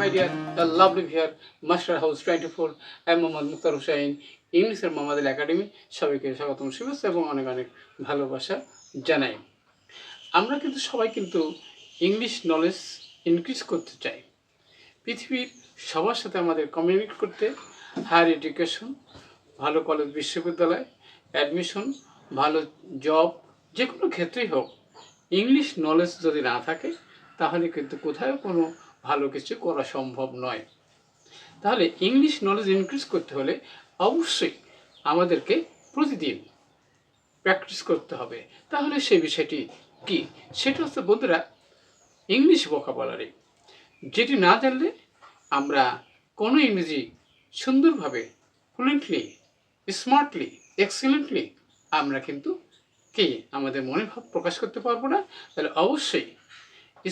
my dear, the lovely here, Master House 24, I'm Mohammad Mukhtar Hussain, ইংলিশের মামাদের academy সবাইকে স্বাগতম শুভেচ্ছা এবং অনেক অনেক ভালোবাসা জানাই। আমরা কিন্তু সবাই কিন্তু ইংলিশ নলেজ ইনক্রিজ করতে চাই। পৃথিবীর সবার সাথে আমাদের কমিউনিকেট করতে হায়ার এডুকেশন, ভালো কলেজ বিশ্ববিদ্যালয়, অ্যাডমিশন, ভালো জব, যে কোনো ক্ষেত্রেই হোক, ইংলিশ নলেজ যদি না থাকে তাহলে কিন্তু কোথাও কোনো ভালো কিছু করা সম্ভব নয়। তাহলে ইংলিশ নলেজ ইনক্রিজ করতে হলে অবশ্যই আমাদেরকে প্রতিদিন প্র্যাকটিস করতে হবে। তাহলে সেই বিষয়টি কি? সেটা হচ্ছে বন্ধুরা ইংলিশ ভোকাবুলারি, যেটি না জানলে আমরা কোনো ইংরেজি সুন্দরভাবে, ফ্লুয়েন্টলি, স্মার্টলি, এক্সিলেন্টলি আমরা কিন্তু আমাদের মনের ভাব প্রকাশ করতে পারবো না। তাহলে অবশ্যই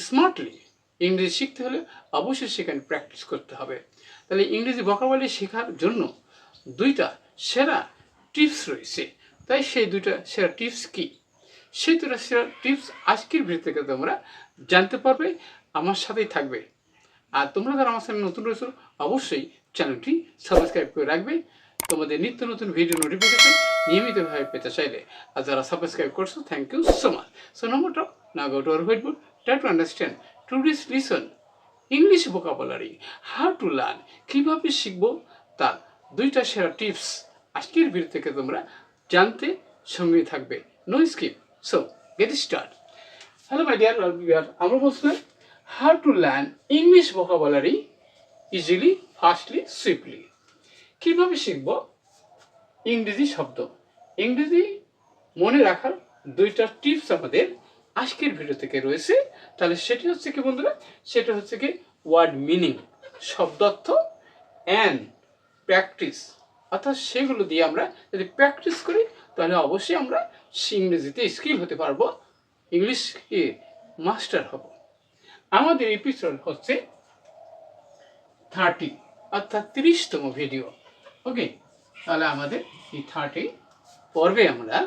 স্মার্টলি ইংরেজি শিখতে হলে অবশ্যই সেখানে প্র্যাকটিস করতে হবে। তাহলে ইংরেজি ভোকাবুলারি শেখার জন্য দুইটা সেরা টিপস রয়েছে। তাই সেই দুইটা সেরা টিপস কি? সেই দুটা সেরা টিপস আজকের ভিডিও থেকে তোমরা জানতে পারবে, আমার সাথেই থাকবে। আর তোমরা যারা আমার সাথে নতুন রয়েছো অবশ্যই চ্যানেলটি সাবস্ক্রাইব করে রাখবে, তোমাদের নিত্য নতুন ভিডিও নোটিফিকেশন নিয়মিতভাবে পেতে চাইলে। আর যারা সাবস্ক্রাইব করছো, thank you so much. So no more talk now go to our whiteboard, try to understand today's lesson English vocabulary, how to learn, কীভাবে শিখবো তার দুইটা সেরা টিপস আজকের ভিডিও থেকে তোমরা জানতে সঙ্গে থাকবে। No skip, so get start. Hello my dear viewer, আমরা বলছিলাম how to learn English vocabulary easily, fastly, swiftly. কীভাবে শিখব ইংরেজি শব্দ, ইংরেজি মনে রাখার দুইটা টিপস আমাদের আজকের ভিডিও থেকে রয়েছে। তাহলে সেটি হচ্ছে কি বন্ধুরা? সেটা হচ্ছে কি ওয়ার্ড মিনিং, শব্দার্থ, অ্যান্ড প্র্যাকটিস। অর্থাৎ সেগুলো দিয়ে আমরা যদি প্র্যাকটিস করি তাহলে অবশ্যই আমরা ইংরেজিতে স্কিল হতে পারবো, ইংলিশ মাস্টার হব। আমাদের এপিসোড হচ্ছে 30, অর্থাৎ 30তম ভিডিও। ওকে, তাহলে আমাদের এই 30 পর্বে আমরা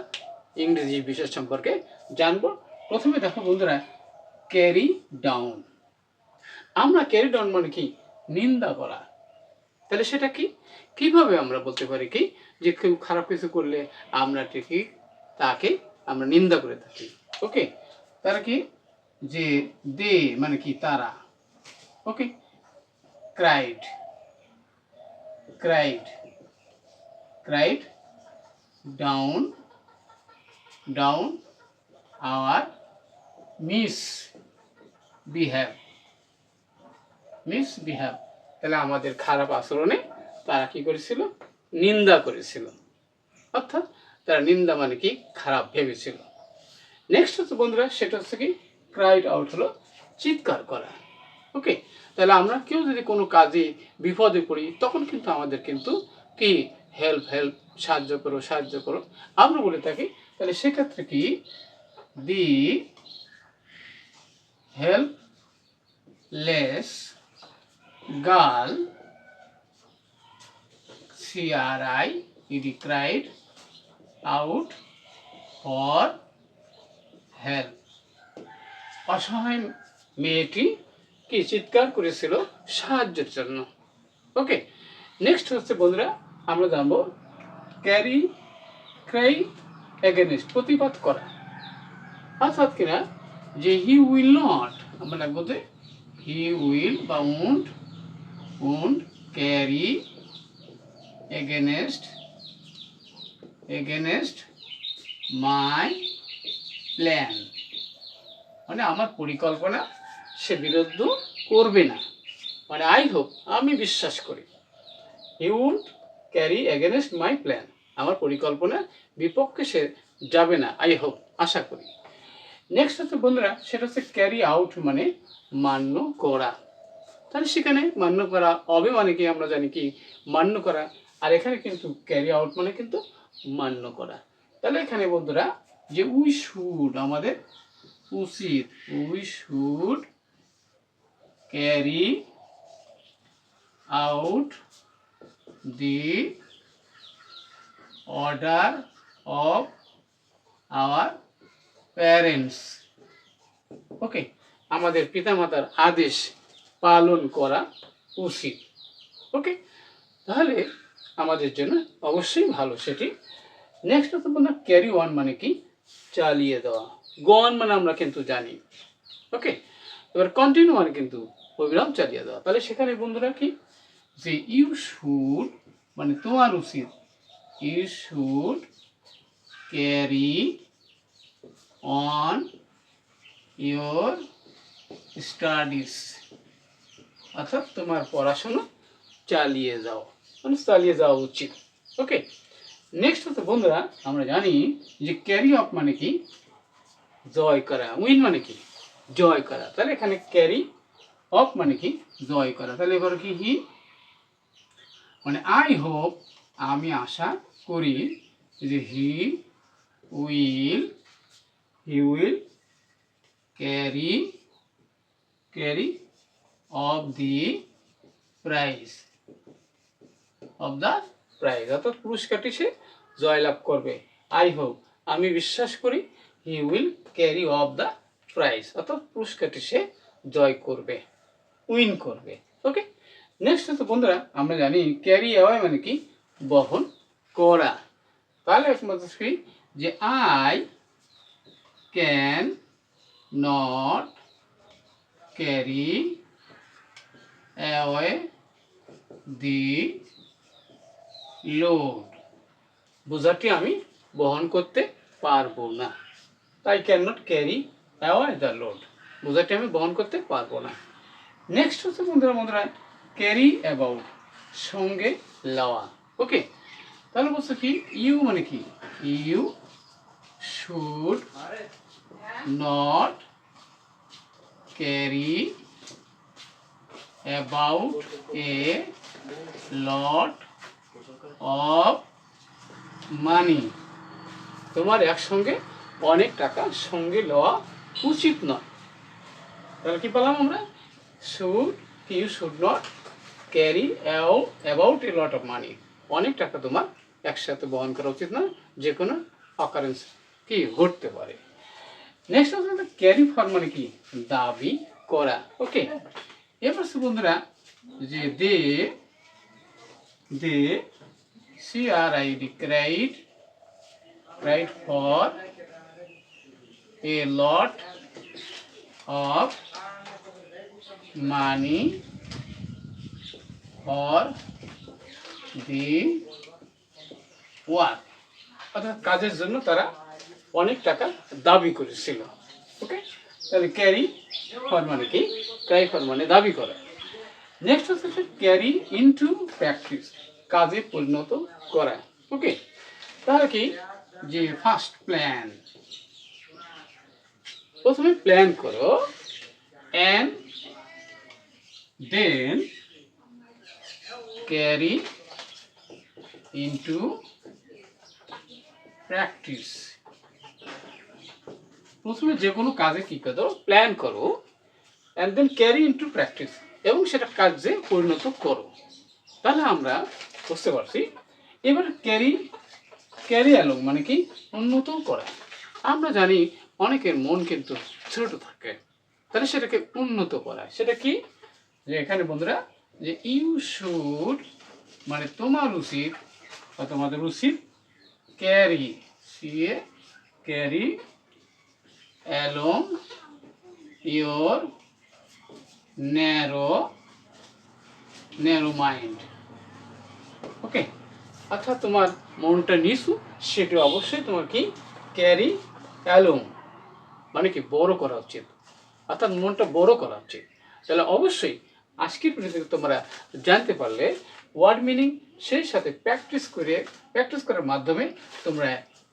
ইংরেজি বিষয় সম্পর্কে জানবো। প্রথমে দেখো বন্ধুরা, ক্যারি ডাউন। আমরা ক্যারি ডাউন মানে কি? নিন্দা করা। তাহলে সেটা কি? কিভাবে আমরা বলতে পারি কি যে কেউ খারাপ কিছু করলে আমরা ঠিকই তাকে আমরা নিন্দা করে থাকি। ওকে, তারা কি? যে দে মানে কি? তারা। Okay, cried, cried, cried down, down our misbehave, misbehave. তাহলে আমাদের খারাপ আচরণে তারা কি করেছিল? নিন্দা করেছিল। অর্থাৎ তারা নিন্দা মানে কি? খারাপ ভেবেছিল। নেক্সট হচ্ছে বন্ধুরা, সেটা হচ্ছে কি ক্রাইড আউট, হলো চিৎকার করা। ওকে, তাহলে আমরা কেউ যদি কোনো কাজে বিপদে পড়ি তখন কিন্তু আমাদের কিন্তু কি হেল্প, হেল্প, সাহায্য করো, সাহায্য করো আমরা বলে থাকি। তাহলে সেক্ষেত্রে কি the helpless girl CRIED cried out for help, অসহায় মেয়েটি কি চিৎকার করেছিল সাহায্যের জন্য। ওকে, নেক্সট হচ্ছে বন্ধুরা আমরা জানবো ক্রাই এগেনস্ট, প্রতিবাদ করা। অর্থাৎ কিনা যে হি উইল নট, আমরা লাগবো যে হি উইল বা won't carry against my plan, মানে আমার পরিকল্পনা সে বিরুদ্ধ করবে না। মানে আই হোপ, আমি বিশ্বাস করি, he will carry against my plan, আমার পরিকল্পনার বিপক্ষে সে যাবে না, আই হোপ, আশা করি। নেক্সট হচ্ছে বন্ধুরা, সেটা হচ্ছে ক্যারি আউট মানে মান্য করা। তাহলে সেখানে মান্য করা হবে মানে কি? আমরা জানি কি মান্য করা, আর এখানে কিন্তু ক্যারি আউট মানে কিন্তু মান্য করা। তাহলে এখানে বন্ধুরা যে উই শুড, আমাদের উচিত, we should carry out the order of our parents. Okay, আমাদের পিতামাতার আদেশ পালন করা উচিত। ওকে, তাহলে আমাদের জন্য অবশ্যই ভালো সেটি। নেক্সট হচ্ছে বন্ধুরা ক্যারি অন মানে কি, চালিয়ে দেওয়া। গো অন মানে আমরা কিন্তু জানি। ওকে, এবার কন্টিনিউ মানে কিন্তু অবিরাম চালিয়ে দেওয়া। তাহলে সেখানে বন্ধুরা কি, যে ইউ শুড মানে তোমার উচিত, you should carry on your studies, অর্থাৎ তোমার পড়াশোনা চালিয়ে যাও, মানে চালিয়ে যাওয়া উচিত। ওকে, নেক্সট হচ্ছে বন্ধুরা আমরা জানি যে ক্যারি অফ মানে কি, জয় করা। উইন মানে কি, জয় করা। তাহলে এখানে ক্যারি অফ মানে কি, জয় করা। তাহলে এবার কি হি মানে আই হোপ, আমি আশা করি যে he will carry of the prize, অর্থাৎ পুরস্কারটি সে জয়লাভ করবে। আই হোপ আমি বিশ্বাস করি, he will carry of the prize, অর্থাৎ পুরস্কারটি সে জয় করবে, উইন করবে। ওকে, নেক্সট হচ্ছে বন্ধুরা আমরা জানি ক্যারি অ্যাওয়ে মানে কি, বহন করা। তাহলে কি যে I can not carry away the load, বোঝাটি আমি বহন করতে পারবো না। তাই can not carry away the load, বোঝাটি আমি বহন করতে পারবো না। নেক্সট হচ্ছে বন্ধুরা ক্যারি অ্যাবাউট, সঙ্গে লওয়া। ওকে, তাহলে বলছে কি ইউ মানে কি, you should not carry about a lot of money, তোমার একসঙ্গে অনেক টাকা সঙ্গে লওয়া উচিত নয়। তাহলে কি পেলাম আমরা, you should not carry about a lot of money, অনেক টাকা তোমার একসাথে বহন করা উচিত না, যে কোনো অকারেন্স কি ঘটতে পারে। নেক্সট হচ্ছে ক্যারি ফর মানে কি, দাবি করা। ওকে, এবার বন্ধুরা যে দে CRID cried for a lot of money for the work, অর্থাৎ কাজের জন্য তারা অনেক টাকা দাবি করেছিল। ওকে, তাহলে ক্যারি ফর মানে কি, ক্রাই ফর মানে দাবি করা। নেক্সট হচ্ছে ক্যারি ইনটু প্র্যাকটিস, কাজে পরিণত করা। ওকে, তাহলে কি যে ফার্স্ট প্ল্যান, প্রথমে প্ল্যান করো, and then carry into practice, প্রথমে যে কোনো কাজে কি করো, প্ল্যান করো, and then carry into practice, এবং সেটা কাজে পরিণত করো। তাহলে আমরা বুঝতে পারছি। এবার ক্যারি অ্যালং মানে কি, উন্নত করা। আমরা জানি অনেকের মন কিন্তু ছোট থাকে, তাহলে সেটাকে উন্নত করা, সেটা কি, যে এখানে বন্ধুরা যে ইউ শুড মানে তোমার উচিত বা তোমাদের উচিত, carry along your narrow mind. Okay, অর্থাৎ তোমার মনটা নিচু, সেটা অবশ্যই তোমার কি ক্যারি অ্যালং মানে কি বড় করা উচিত, অর্থাৎ মনটা বড় করা উচিত। তাহলে অবশ্যই আজকের ভিডিওতে তোমরা জানতে পারলে ওয়ার্ড মিনিং, সেই সাথে প্র্যাকটিস করার মাধ্যমে তোমরা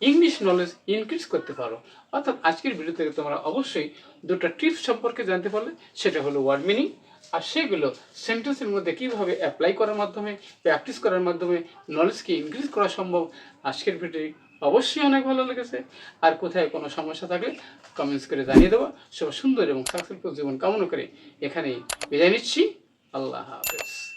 ইংলিশ নলেজ ইনক্রিজ করতে পারো। অর্থাৎ আজকের ভিডিও থেকে তোমরা অবশ্যই দুটো টিপস সম্পর্কে জানতে পারলে, সেটা হলো ওয়ার্ড মিনিং, আর সেগুলো সেন্টেন্সের মধ্যে কীভাবে অ্যাপ্লাই করার মাধ্যমে, প্র্যাকটিস করার মাধ্যমে নলেজকে ইনক্রিজ করা সম্ভব। আজকের ভিডিও অবশ্যই অনেক ভালো লেগেছে। আর কোথায় কোনো সমস্যা থাকলে কমেন্টস করে জানিয়ে দেবো। সব সুন্দর এবং সাকসেসফুল জীবন কামনা করে এখানেই বিদায় নিচ্ছি। আল্লাহ হাফেজ।